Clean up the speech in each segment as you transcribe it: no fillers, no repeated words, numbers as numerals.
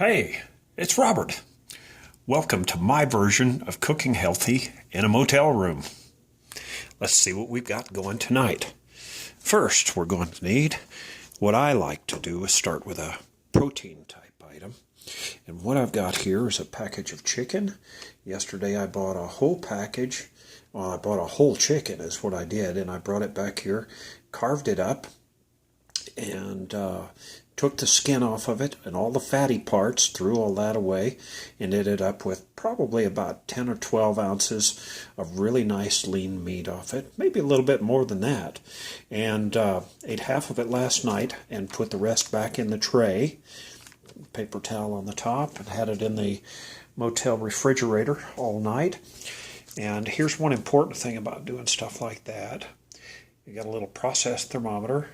Hey, it's Robert. Welcome to my version of cooking healthy in a motel room. Let's see what we've got going tonight. First, we're going to need what I like to do is start with a protein type item. And what I've got here is a package of chicken. Yesterday I bought a whole package. Well, I bought a whole chicken is what I did, and I brought it back here, carved it up, and took the skin off of it and all the fatty parts, threw all that away, and ended up with probably about 10 or 12 ounces of really nice lean meat off it, maybe a little bit more than that. And ate half of it last night and put the rest back in the tray, paper towel on the top, and had it in the motel refrigerator all night. And here's one important thing about doing stuff like that. You got a little process thermometer.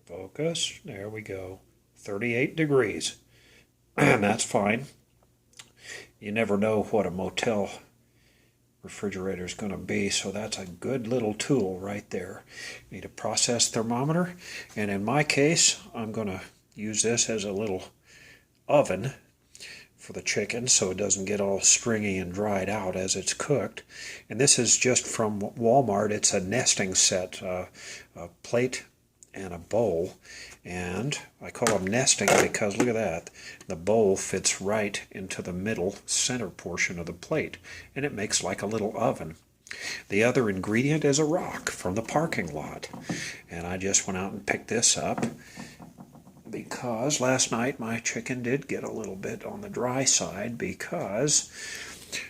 Focus. There we go. 38 degrees. And that's fine. You never know what a motel refrigerator is going to be, so that's a good little tool right there. You need a process thermometer, and in my case, I'm going to use this as a little oven for the chicken so it doesn't get all stringy and dried out as it's cooked. And this is just from Walmart. It's a nesting set, a plate and a bowl, and I call them nesting because look at that, the bowl fits right into the middle center portion of the plate, and it makes like a little oven. The other ingredient is a rock from the parking lot, and I just went out and picked this up because last night my chicken did get a little bit on the dry side because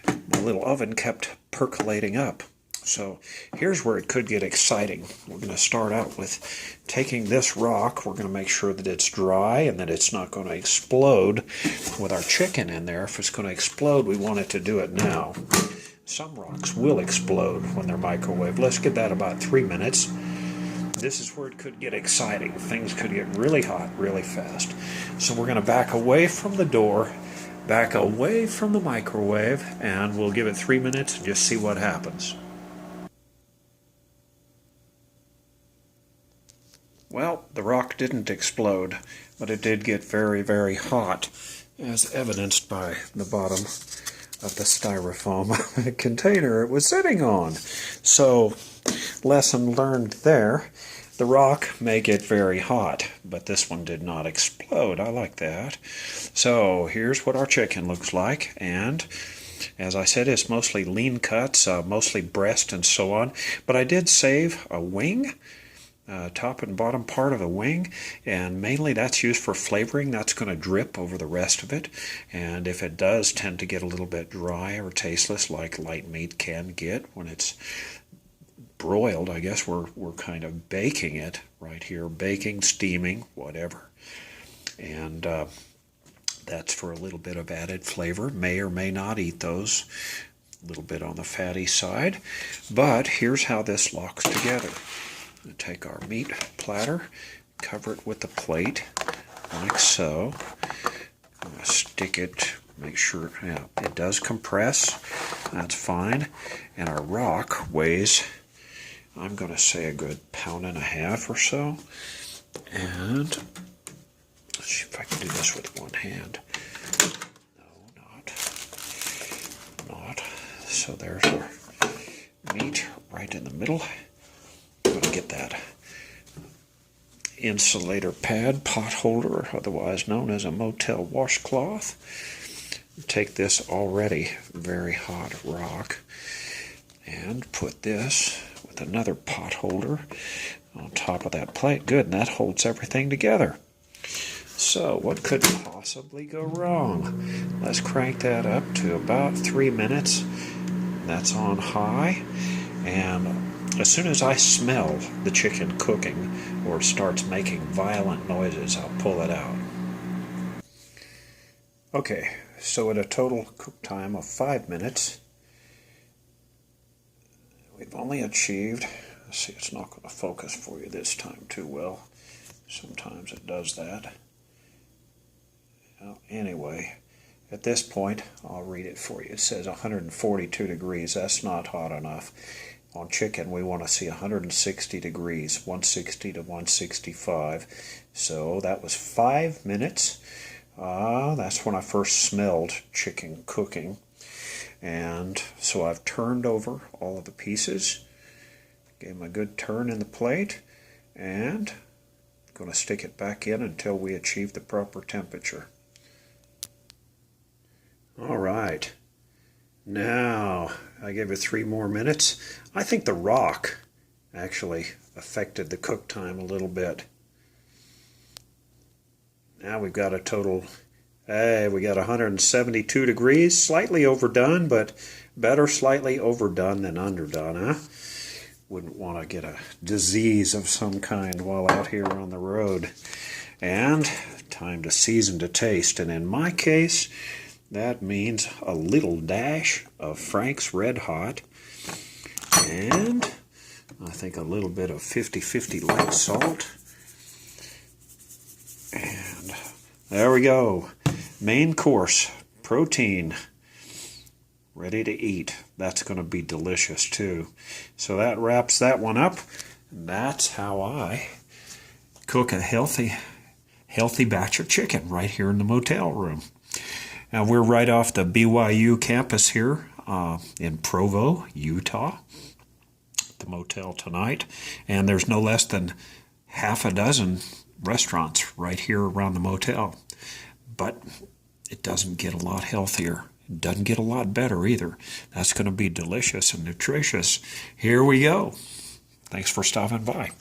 the little oven kept percolating up. So here's where it could get exciting. We're going to start out with taking this rock. We're going to make sure that it's dry and that it's not going to explode with our chicken in there. If it's going to explode, we want it to do it now. Some rocks will explode when they're microwaved. Let's give that about 3 minutes. This is where it could get exciting. Things could get really hot really fast. So we're going to back away from the door, back away from the microwave, and we'll give it 3 minutes and just see what happens. Well, the rock didn't explode, but it did get very, very hot, as evidenced by the bottom of the styrofoam container it was sitting on. So, lesson learned there. The rock may get very hot, but this one did not explode. I like that. So, here's what our chicken looks like, and as I said, it's mostly lean cuts, mostly breast and so on, but I did save a wing, top and bottom part of the wing, and mainly that's used for flavoring. That's going to drip over the rest of it, and if it does tend to get a little bit dry or tasteless like light meat can get when it's broiled, I guess we're kind of baking it right here, baking, steaming, whatever, and that's for a little bit of added flavor. May or may not eat those, a little bit on the fatty side, but here's how this locks together. We'll take our meat platter, cover it with the plate, like so. I'm going to stick it, make sure, yeah, it does compress. That's fine. And our rock weighs, I'm going to say a good 1.5 pounds or so. And let's see if I can do this with one hand. No, not. So there's our meat right in the middle. I'm going to get that insulator pad, pot holder, otherwise known as a motel washcloth. Take this already very hot rock and put this with another pot holder on top of that plate. Good, and that holds everything together. So what could possibly go wrong? Let's crank that up to about 3 minutes. That's on high, and as soon as I smell the chicken cooking or starts making violent noises, I'll pull it out. Okay, so at a total cook time of 5 minutes, we've only achieved, let's see, it's not going to focus for you this time too well. Sometimes it does that. Well, anyway, at this point, I'll read it for you. It says 142 degrees. That's not hot enough. On chicken, we want to see 160 degrees, 160 to 165. So that was 5 minutes. That's when I first smelled chicken cooking. And so I've turned over all of the pieces, gave them a good turn in the plate, and I'm going to stick it back in until we achieve the proper temperature. All right. Now, I gave it 3 more minutes. I think the rock actually affected the cook time a little bit. Now we've got a total, we got 172 degrees, slightly overdone, but better slightly overdone than underdone, huh? Wouldn't want to get a disease of some kind while out here on the road. And time to season to taste, and in my case, that means a little dash of Frank's Red Hot, and I think a little bit of 50-50 light salt. And there we go. Main course, protein, ready to eat. That's going to be delicious too. So that wraps that one up. That's how I cook a healthy batch of chicken right here in the motel room. Now we're right off the BYU campus here in Provo, Utah. The motel tonight, and there's no less than half a dozen restaurants right here around the motel. But it doesn't get a lot healthier. It doesn't get a lot better either. That's going to be delicious and nutritious. Here we go. Thanks for stopping by.